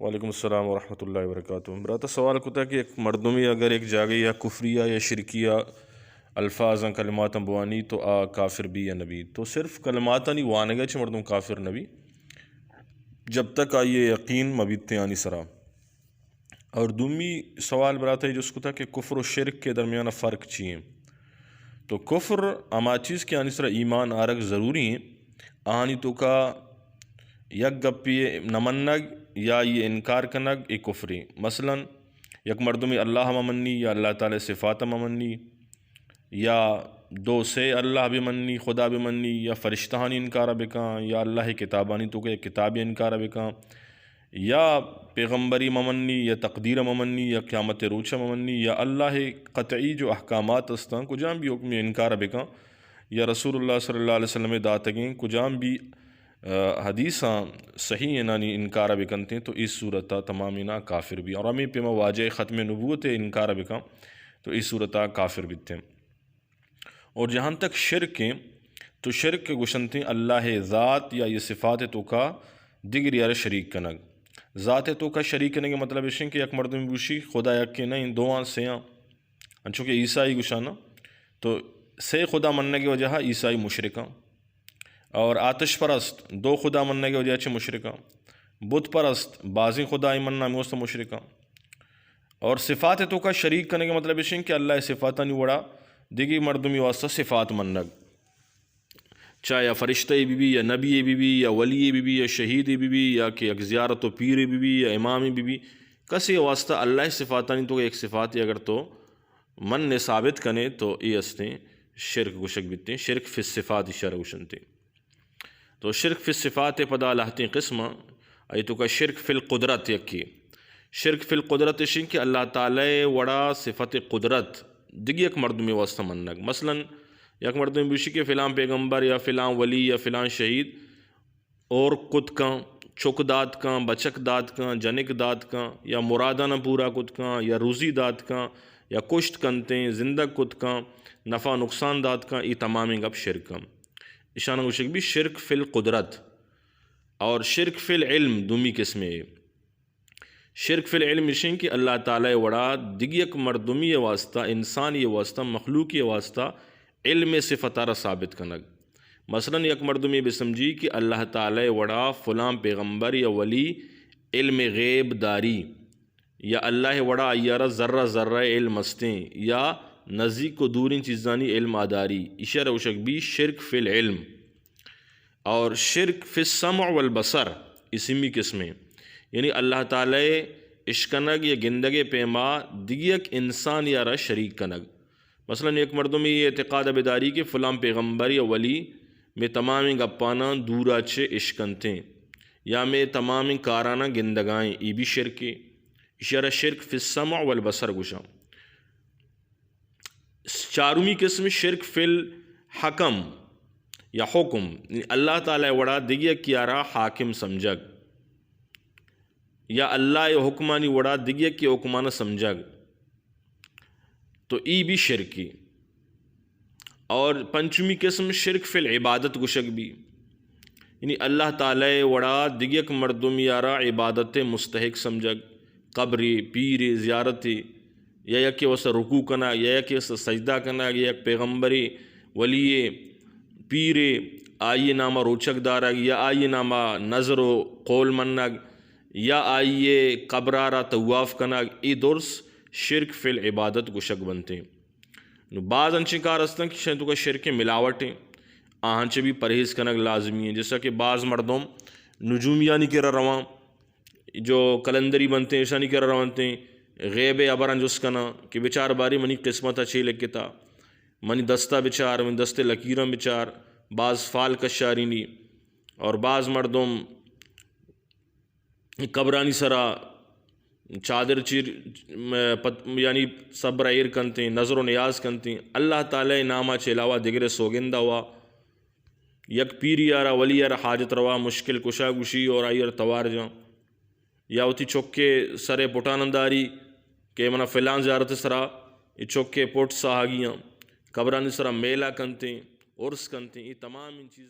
وعلیکم السلام ورحمۃ اللہ وبرکاتہ۔ برات سوال کو تھا کہ ایک مردمی اگر ایک جاگے یا کفریہ یا شرکیہ الفاظ کلمات بوانی تو کافر بھی یا نبی تو صرف کلمات نہیں وانے گا مردم کافر نبی جب تک آئیے یقین مبیت آنی سرا۔ اور دومی سوال برات ہے جس کو تھا کہ کفر و شرک کے درمیان فرق چیئیں تو کفر اما چیز کے آنی سرا ایمان آرگ ضروری ہیں آنی تو کا یک گپی نمنگ یا یہ انکار کنگ ایک کفری مثلا یک مردمی اللہ ممنی یا اللہ تعالی صفات ممنی یا دو سے اللہ بھی منی خدا بھی منی یا فرشتہانی انکار بکاں یا اللہ کتابانی تو کہ کتابی انکار بکاں یا پیغمبری ممنی یا تقدیر ممنی یا قیامت روچہ ممنی یا اللہ قطعی جو احکامات استاں کجام بھی حکم انکار بکاں یا رسول اللہ صلی اللہ علیہ وسلم داتگیں کجام بھی حدیثاں صحیح انانی انکار بکنتے تو اس صورتہ تمامینا کافر بھی اور ہمیں پیما واجہ ختم نبوت انکار بکاں تو اس صورتہ کافر بھی اور جہاں تک شرک ہیں تو شرک گشنتے اللہ ذات یا یہ صفات تو کا دیگر یار شریک کنگ ذات تو کا شریک کنگ مطلب اس کہ یک مردم گوشی خدا یک کے نہیں دو آن سیاں انچو کہ عیسائی گوشانا تو سے خدا مننے کی وجہ عیسائی مشرکاں اور آتش پرست دو خدا مننے کی وجہ مشرکاں بت پرست بعضی خدا مننا موست مشرکاں اور صفات تو کا شریک کرنے کا مطلب اس کہ اللہ صفاتہ نہیں وڑا دیگی مردمی واسطہ صفات منگ چاہے یا فرشتہ بی یا نبی بی یا ولی بی یا شہید بی یا کہ ایک زیارت و پیر بی یا امام بی کسی واسطہ اللہ صفاتہ نہیں تو ایک صفاتی اگر تو من نے ثابت کنے تو یہ استیں شرک گشک بیتے شرک فی الصفات اشارہ گشنتے تو شرک فی الصفات پدا لہتیں قسمہ ای تو کا شرک فی القدرت یکی شرک فی القدرت شن کہ اللہ تعالی وڑا صفت قدرت دیگی ایک مردمی واسطہ منگ مثلا یک مردمی بوشی کہ فلاں پیغمبر یا فلاں ولی یا فلاں شہید اور کت کاں چک دات کاں بچک دات کاں جنک دات کاں یا مرادہ نہ پورا کت کاں یا روزی دات کاں یا کشت کنتیں زندہ کت کاں نفع نقصان دات کاں یہ تمامی گپ شرک اشانہ گوشک بھی شرک فی القدرت اور شرک فی العلم دومی قسم ہے شرک فی العلم اشن کہ اللہ تعالی وڑا دیگی ایک مردمی واسطہ انسانی واسطہ مخلوقی واسطہ علم صفتارہ ثابت کنگ مثلا یک مردمی بسمجھی کہ اللہ تعالی وڑا فلاں پیغمبر یا ولی علم غیب داری یا اللہ وڑا ایارہ ذرہ ذرہ علم استیں یا نزدیک کو دورین چیزانی علم آداری اشارہ وشک بھی شرک فی العلم اور شرک فی السمع والبصر اسمی قسمیں یعنی اللہ تعالی اشکنگ یا گندگ پیما دیگی ایک انسان یارہ شریک کنگ مثلا ایک مردمی یہ اعتقاد بیداری کہ فلاں پیغمبر یا ولی میں تمامی گپانا دورا چھے اشکنتیں یا میں تمامی کارانا گندگائیں ای بھی شرک اشارہ شرک فی السمع والبصر گشاں چارمی قسم شرک فی الحکم یا حکم اللہ تعالی وڑا دیگی کیارا حاکم سمجھگ یا اللہ حکمانی وڑا دیگی کی حکمانہ سمجھگ تو ای بھی شرکی اور پنچمی قسم شرک فی العبادت گشک بھی یعنی اللہ تعالی وڑا دیگی ایک مردم یارا عبادت مستحق سمجھگ قبری پیر زیارتی یا کہ وسا رکوع کنا یا کہ وسا سجدہ کنا یا ایک پیغمبری ولی پیر آئیے نامہ روچک دارگ یا آئیے نامہ نظر و قول منگ یا آئیے قبرارہ طواف کنگ ای درس شرک فی العبادت گشک بنتے بعض انچیں کار استن کہ شاید تو کا شرک ملاوٹیں آہنچے بھی پرہیز کنگ لازمی ہیں جیسا کہ بعض مردم نجومیانی کے رواں جو کلندری بنتے ہیں ایسانی کے روانتے ہیں غیب ابران جس کنا کہ بچار باری منی قسمت اچھی لکھتا منی دستہ بچار منی دستے لکیرم بچار بعض فال کشارینی اور بعض مردم قبرانی سرا چادر چیر یعنی صبر ایر کنتے نظر و نیاز کنتے اللہ تعالی نامہ چلاوا دگرے سوگندہ ہوا یک پیری یارا ولی یارا حاجت روا مشکل کشا گشی اور آئیر توار جاں یا ہوتی چوکے سرے پٹاننداری کہ منہ فلان زیارت سرا یہ چوکے پوٹ ساہاگیاں قبرانی سرا میلہ کنتے عرس کنتے یہ تمام ان چیز